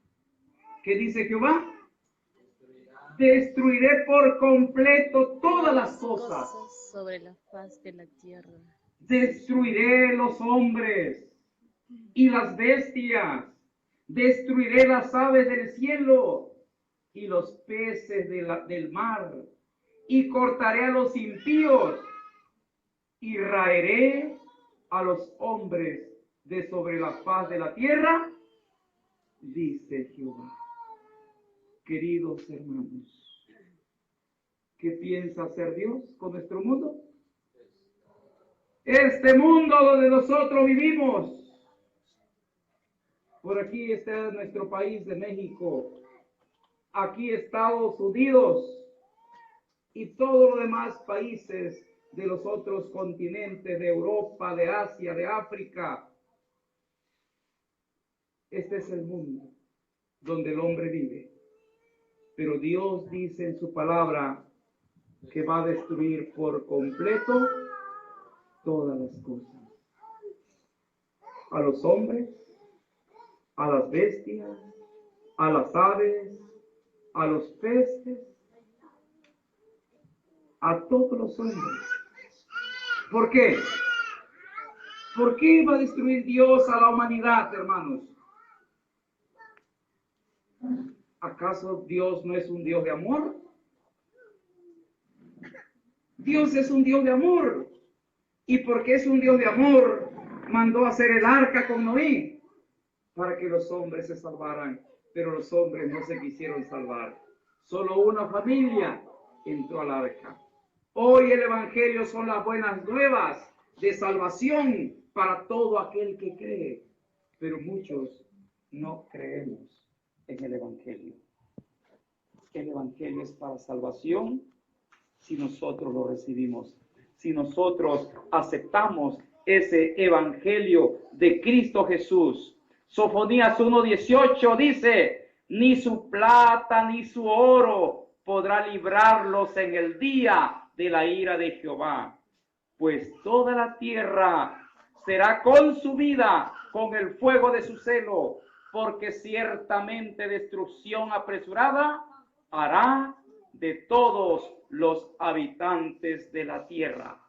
¿Qué dice Jehová? Destruiré por completo todas las cosas sobre la faz de la tierra. Destruiré los hombres y las bestias. Destruiré las aves del cielo y los peces del mar. Y cortaré a los impíos y raeré a los hombres de sobre la faz de la tierra, dice Jehová. Queridos hermanos, ¿qué piensa hacer Dios con nuestro mundo? Este mundo donde nosotros vivimos. Por aquí está nuestro país de México. Aquí Estados Unidos y todos los demás países de los otros continentes, de Europa, de Asia, de África. Este es el mundo donde el hombre vive. Pero Dios dice en su palabra que va a destruir por completo todas las cosas. A los hombres, a las bestias, a las aves, a los peces, a todos los hombres. ¿Por qué? ¿Por qué va a destruir Dios a la humanidad, hermanos? ¿Acaso Dios no es un Dios de amor? Dios es un Dios de amor. Y porque es un Dios de amor, mandó hacer el arca con Noé para que los hombres se salvaran. Pero los hombres no se quisieron salvar. Solo una familia entró al arca. Hoy el evangelio son las buenas nuevas de salvación para todo aquel que cree. Pero muchos no creemos en el evangelio. El evangelio es para salvación si nosotros lo recibimos. Si nosotros aceptamos ese evangelio de Cristo Jesús. Sofonías 1:18 dice: ni su plata ni su oro podrá librarlos en el día de la ira de Jehová, pues toda la tierra será consumida con el fuego de su celo, porque ciertamente destrucción apresurada hará de todos los habitantes de la tierra.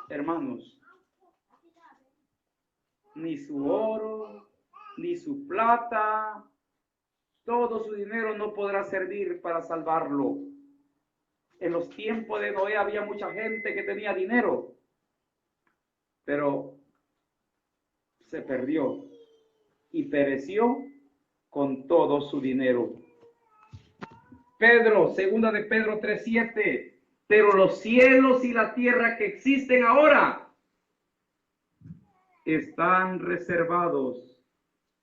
Hermanos, ni su oro, ni su plata, todo su dinero no podrá servir para salvarlo. En los tiempos de Noé había mucha gente que tenía dinero, pero se perdió y pereció con todo su dinero. Pedro, segunda de Pedro 3:7, pero los cielos y la tierra que existen ahora están reservados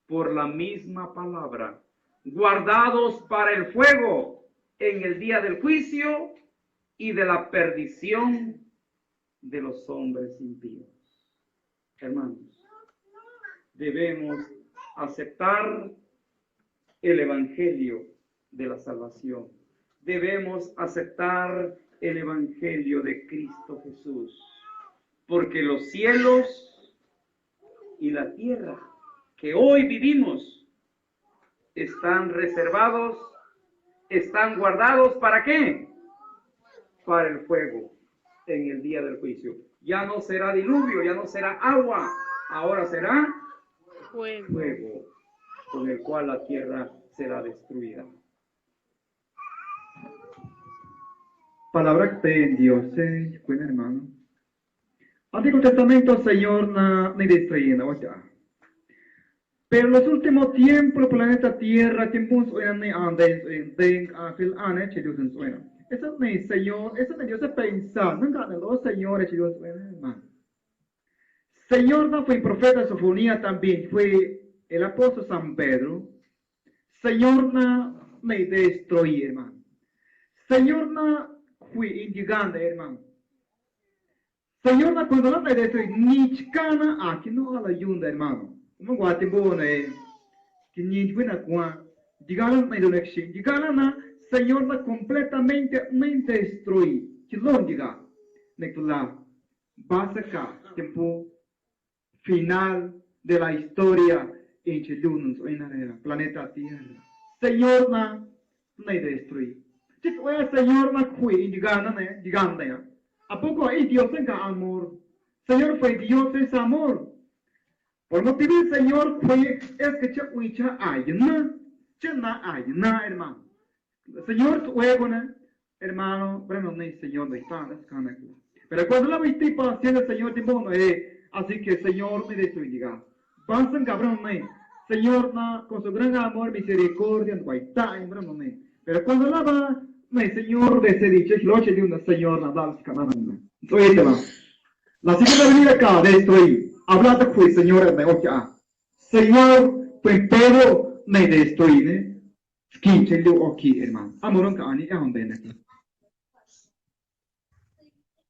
por la misma palabra, guardados para el fuego en el día del juicio y de la perdición de los hombres impíos. Hermanos, debemos aceptar el evangelio de la salvación. Debemos aceptar el evangelio de Cristo Jesús, porque los cielos y la tierra que hoy vivimos están reservados, están guardados, ¿para qué? Para el fuego en el día del juicio. Ya no será diluvio, ya no será agua, ahora será fuego, con el cual la tierra será destruida. Palabra de Dios, buen hermano. Antiguo Testamento, Señor, ni destruye, pero en los últimos tiempos, el planeta Tierra, tiempos ni andes, eso ni Señor, eso me dio a pensar, nunca de los señores, hermano. Señor no fue profeta Sofonía también, fue el apóstol San Pedro. Señor no me destruye, hermano. Señor no fue indigante, hermano. Señor, cuando la de esto, ni chicana, aquí no a la yunda, hermano. Como guatibone, que ni buena cuan, digalan na elección, digalan na, Señor, na completamente destruí. Que lo diga, necla, básica, tiempo final de la historia entre lunas en la planeta Tierra. Señor, na destruí. Chit oya Señor, na fui, digalan ya. ¿A poco hay Dios en amor? Señor, fue Dios es amor. Por motivo del Señor fue, es que cha ayna, hermano. Señor, hermano, bueno, no es Señor, no está, pero cuando la viste para hacer el Señor, tipo, así que Señor, me bendiga. Pasan cabrón, Señor, con su gran amor, misericordia, no está, pero cuando la va, Señor, de ese dicho, lo de una señora, la segunda venida acá, de esto ahí, hablando con el Señor, Señor, pues Pedro, me destruí, Skinche lo aquí, hermano. Amoron ka ani ahon bene.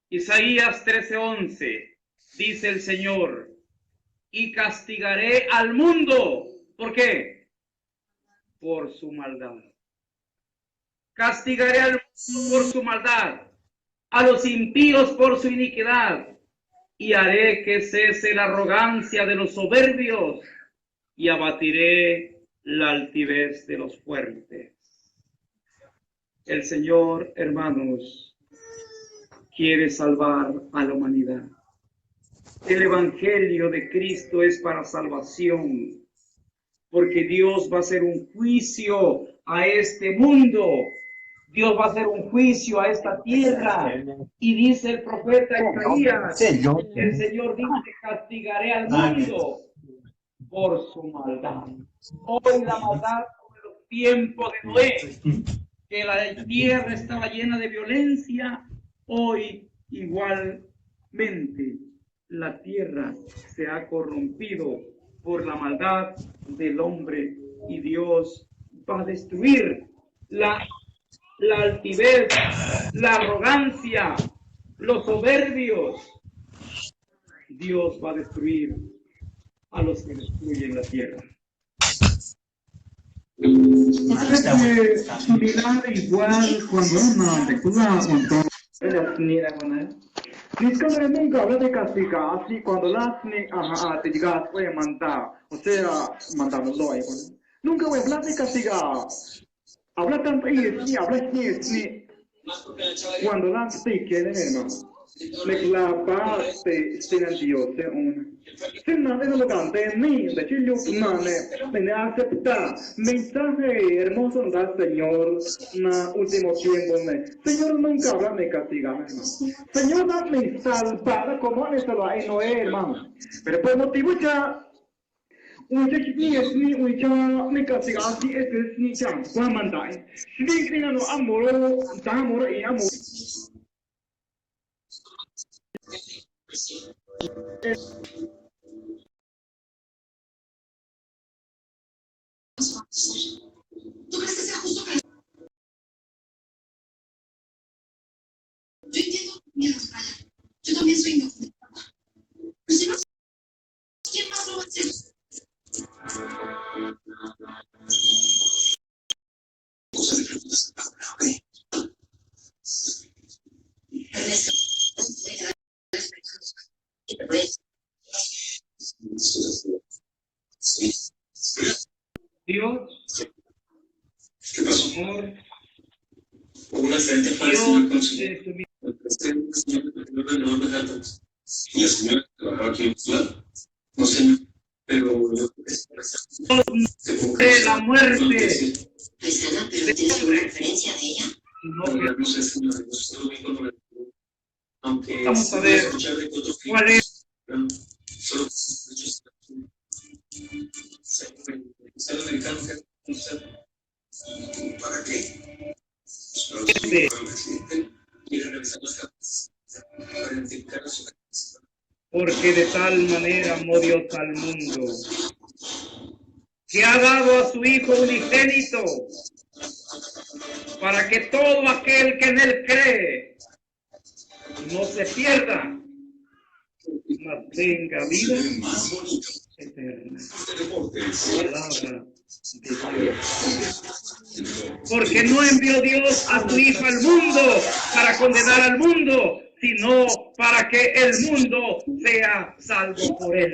Isaías 13:11 dice el Señor, y castigaré al mundo. ¿Por qué? Por su maldad. Castigaré al mundo por su maldad, a los impíos por su iniquidad, y haré que cese la arrogancia de los soberbios, y abatiré la altivez de los fuertes. El Señor, hermanos, quiere salvar a la humanidad. El Evangelio de Cristo es para salvación, porque Dios va a hacer un juicio a este mundo. Dios va a hacer un juicio a esta tierra. Y dice el profeta Isaías, el Señor dice, castigaré al mundo por su maldad. Hoy la maldad sobre los tiempos de Noé, que la tierra estaba llena de violencia, hoy igualmente la tierra se ha corrompido por la maldad del hombre y Dios va a destruir la altivez, la arrogancia, los soberbios. Dios va a destruir a los que destruyen la tierra. Similar igual cuando una película montó las niñas con Discovery nunca habla de castigar, así cuando las niñas te digas voy a mandar, o sea, mandarlo ahí. Nunca voy a hablar de castigar. Habla tanto y habla ni cuando las te quieren, hermano. La base será Dios de una. Se nada de lo cante ni de que yo me acepta mensaje hermoso del Señor na último tiempo Señor nunca habla de castigar, hermano. Señor dame salvada como en lo hay Noé, hermano. Pero por motivo ya un ni es ni un ya me castiga así es ni ya cuando mandai. Si que no amor y amor. ¿Tú crees que sea justo para... Yo entiendo miedos, Brian. Yo también soy indocumentada. Pero si no, ¿quién más lo va a hacer? Cosa de preguntas. Ok. Ernesto, Dios, ¿qué pasó? amor, Hubo una frente falsa en el consulado. El presidente no lo dejaron. Y la señora que trabajaba aquí en el consulado. No sé, pero de la muerte. Paisana, pero ¿tienes alguna referencia de ella? No sé, señora, no estuve bien con lo. Aunque vamos a ver cuál es. Solo americano ¿para qué? Quiere revisar las cartas para identificar a su. Porque de tal manera amó Dios al mundo, que ha dado a su Hijo unigénito, para que todo aquel que en él cree no se pierda, mas venga vida eterna. Palabra de Dios. Porque no envió Dios a su Hijo al mundo para condenar al mundo, sino para que el mundo sea salvo por él.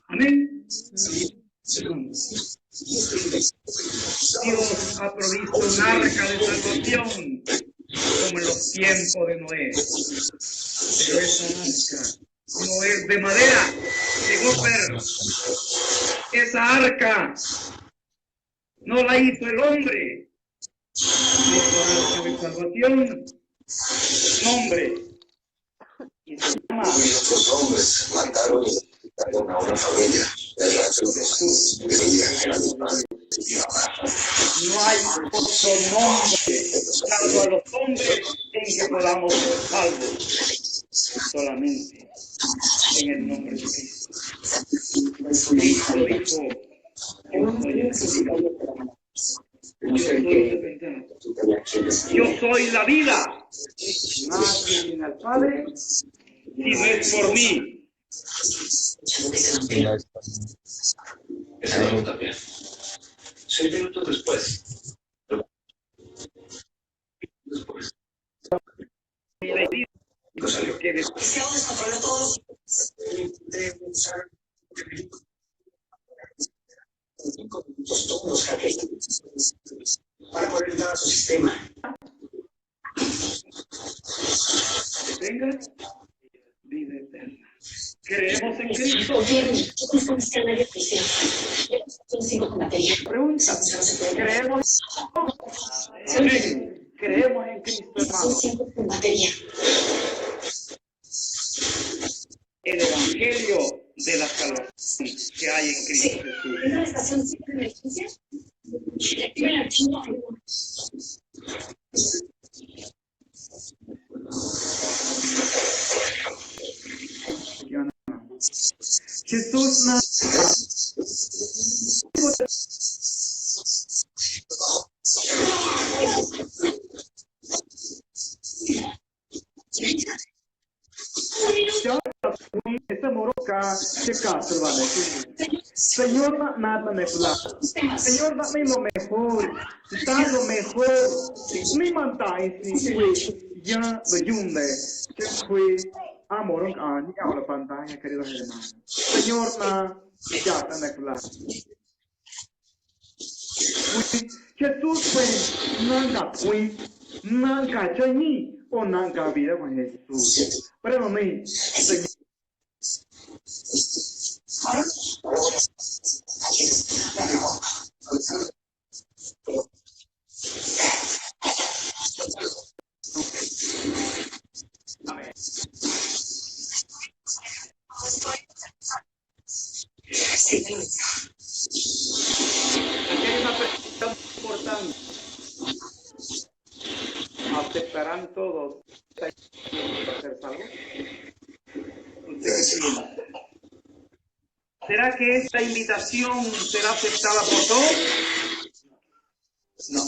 Amén. Dios ha provisto un arca de salvación como en los tiempos de Noé. Pero esa arca no es de madera, de gofer. Esa arca no la hizo el hombre. Esa arca de salvación, hombre. Y se llama Los hombres mataron y mataron a una familia. El rancho no hay otro nombre dado a los hombres en que podamos ser salvos, solamente en el nombre de Cristo. Cristo dijo, yo soy el camino, yo soy la verdad, yo soy la vida. Nadie viene al Padre si no es por mí. Esa no también. 6 minutos después. Que para poder entrar a su sistema. que tenga vida eterna. Creemos en Cristo. Pregunta, creemos en Cristo, hermano. El evangelio de la salvación que hay en Cristo Jesús. Jesús Señor, nada me flaca. Señor, dame lo mejor. Da lo mejor. Me mandáis, pues, ya lo yunde. Que fue amor ni a la pantalla, queridos hermanos. Señor, ya me flaca. Jesús fue, nunca chani o nunca vida con Jesús. Pero me, Señor. Amén. Aquí hay una pregunta importante. ¿Aceptarán todos esta invitación para ser salvos? ¿Usted qué piensa? ¿Será que esta invitación será aceptada por todos? No.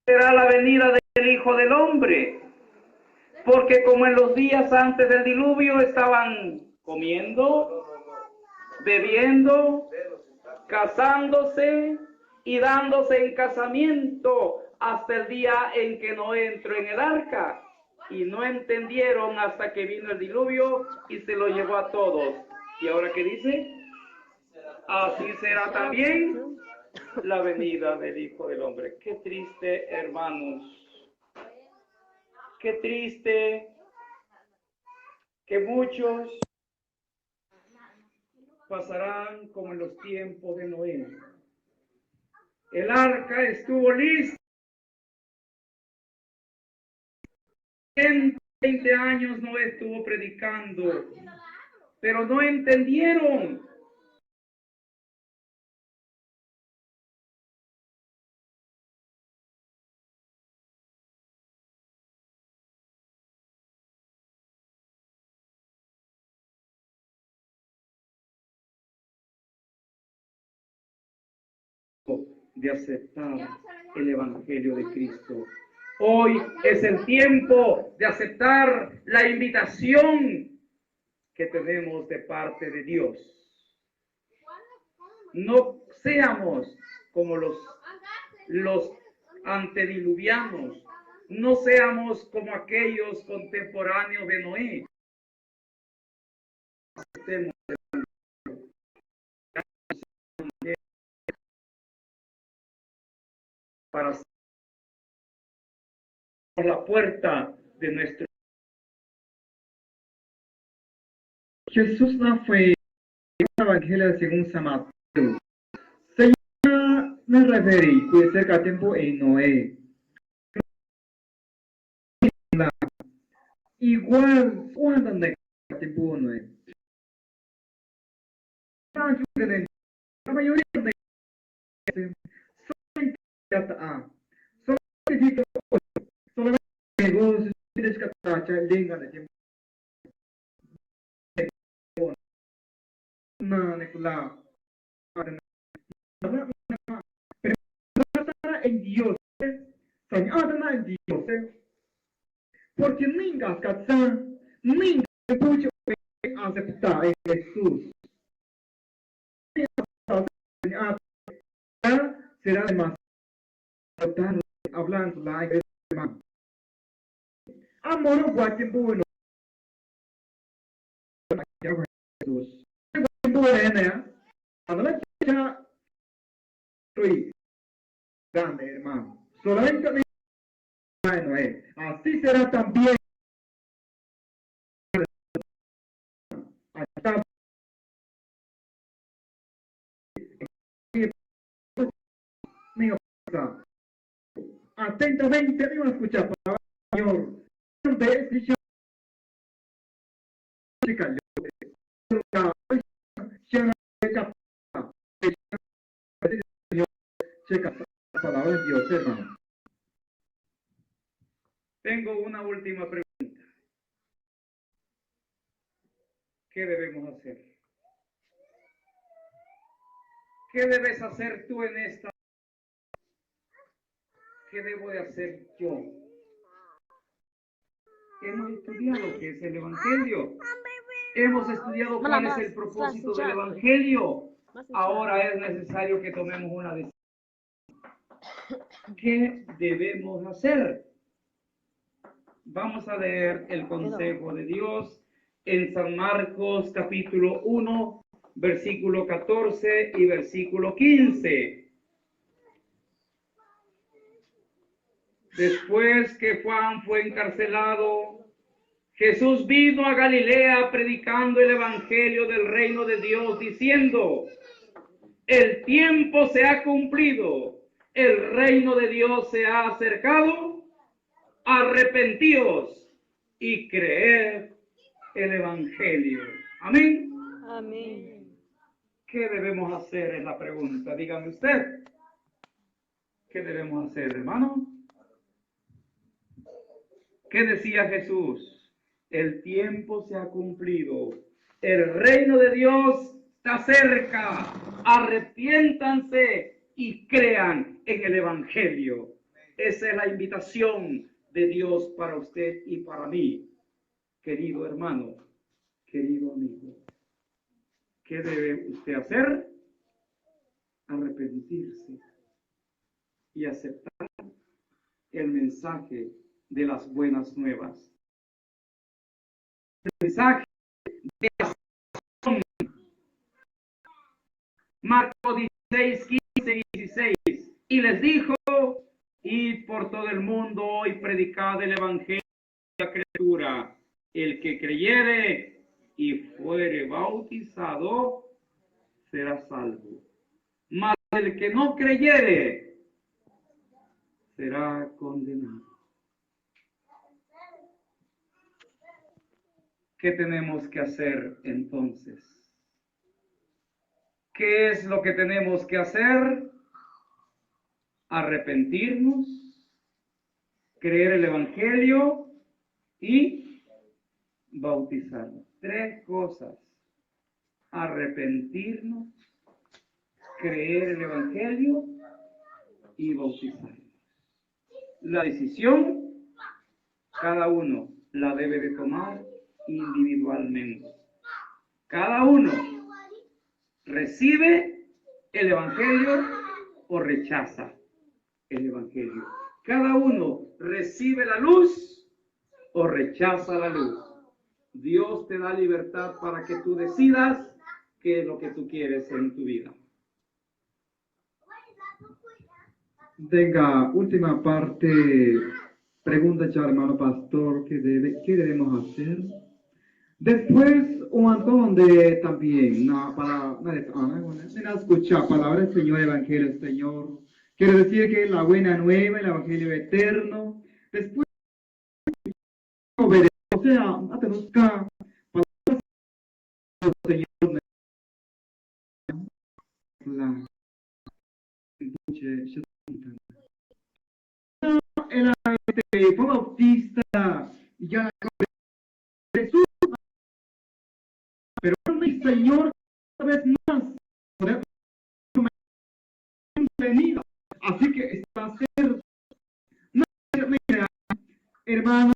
Será la venida del Hijo del Hombre, porque como en los días antes del diluvio estaban comiendo, bebiendo, casándose y dándose en casamiento hasta el día en que Noé entró en el arca, y no entendieron hasta que vino el diluvio y se lo llevó a todos. ¿Y ahora qué dice? Así será también la venida del Hijo del Hombre. Qué triste, hermanos. Qué triste que muchos pasarán como en los tiempos de Noé. El arca estuvo lista. 120 años Noé estuvo predicando, pero no entendieron. de aceptar el Evangelio de Cristo. Hoy es el tiempo de aceptar la invitación que tenemos de parte de Dios. No seamos como los antediluvianos, no seamos como aquellos contemporáneos de Noé. Para la puerta de nuestro. Jesús no fue el Evangelio según San Mateo. Señor, me referí, puede ser que a tiempo en Noé. Igual, cuando me tiempo Noé. La mayoría de solamente negocios, tienes que tratar de tiempo. No, Nicolás. Pero en Dios, soñada en Dios, porque nunca casar, nunca puede aceptar a Jesús. Será demasiado tarde hablando la iglesia, hermano. Amor, buen tiempo bueno. Jesús. Buen tiempo bueno, cuando la chica estoy grande, hermano. Solamente bueno, así será también. Hasta atentamente, me van a escuchar, Señor. Palabra de Dios, hermano. Tengo una última pregunta. ¿Qué debemos hacer? ¿Qué debes hacer tú en esta? ¿Qué debo de hacer yo? Hemos estudiado qué es el Evangelio. Hemos estudiado cuál es el propósito del Evangelio. Ahora es necesario que tomemos una decisión. ¿Qué debemos hacer? Vamos a leer el consejo de Dios en San Marcos capítulo 1, versículo 14 y versículo 15. Después que Juan fue encarcelado, Jesús vino a Galilea predicando el evangelio del reino de Dios, diciendo: el tiempo se ha cumplido, el reino de Dios se ha acercado, arrepentíos y creed el evangelio. Amén. Amén. ¿Qué debemos hacer? Es la pregunta. Dígame usted. ¿Qué debemos hacer, hermano? ¿Qué decía Jesús? El tiempo se ha cumplido. El reino de Dios está cerca. Arrepiéntanse y crean en el evangelio. Esa es la invitación de Dios para usted y para mí. Querido hermano, querido amigo. ¿Qué debe usted hacer? Arrepentirse y aceptar el mensaje de las buenas nuevas. El mensaje de la salvación. Marcos 16, 15 y 16. Y les dijo: id por todo el mundo y predicad el evangelio a la criatura. El que creyere y fuere bautizado será salvo. Mas el que no creyere será condenado. ¿Qué tenemos que hacer entonces? ¿Qué es lo que tenemos que hacer? Arrepentirnos, creer el evangelio y bautizarnos. 3 cosas: arrepentirnos, creer el evangelio y bautizarlos. La decisión, cada uno la debe de tomar individualmente. Cada uno recibe el Evangelio o rechaza el Evangelio. Cada uno recibe la luz o rechaza la luz. Dios te da libertad para que tú decidas qué es lo que tú quieres en tu vida. Venga, última parte. Pregunta ya, hermano pastor, ¿qué debemos hacer? Después, un montón de también, para escuchar palabras del Señor, Evangelio del Señor. Quiero decir que la buena nueva, el Evangelio eterno. Después, o sea, hasta buscar palabras del Señor. La fue bautista y ya Jesús, pero mi Señor cada vez más venido, así que está a ser, no, mira, hermano,